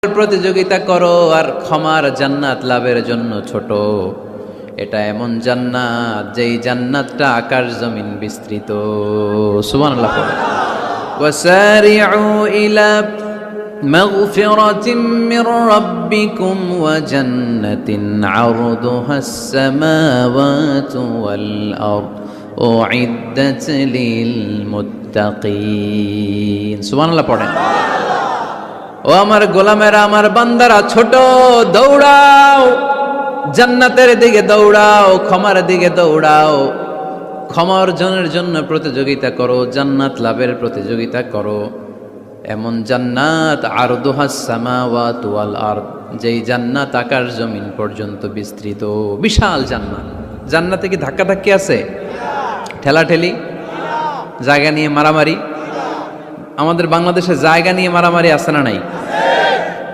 প্রতিযোগিতা করো আর ক্ষমার জান্নাত লাভের জন্য ছোট। এটা এমন জান্নাত যেই জান্নাতটা আকাশ জমিন বিস্তৃত। সুবহানাল্লাহ পড়ে। ওয়াসারিউ ইলা মাগফিরাতিম মির রাব্বিকুম ওয়া জান্নাতিন আরদুহাস সামাওয়াতু ওয়াল আরদ উইদ্দাত লিল মুত্তাকিন। সুবহানাল্লাহ পড়েন। ও আমার গোলামেরা, আমার বান্দারা, ছোট দৌড়াও, জান্নাতের দিকে দৌড়াও, ক্ষমার দিকে দৌড়াও। ক্ষমা অর্জনের জন্য প্রতিযোগিতা করো, জান্নাত লাভের প্রতিযোগিতা করো। এমন জান্নাত আরদুহাস সামাওয়াতু ওয়াল আরদ, যেই জান্নাত আকাশ জমিন পর্যন্ত বিস্তৃত। বিশাল জান্নাত। জান্নাতে কি ধাক্কাধাক্কি আছে? ঠেলাঠেলি? জায়গা নিয়ে মারামারি? আমাদের বাংলাদেশে জায়গা নিয়ে মারামারি আছে না নাই?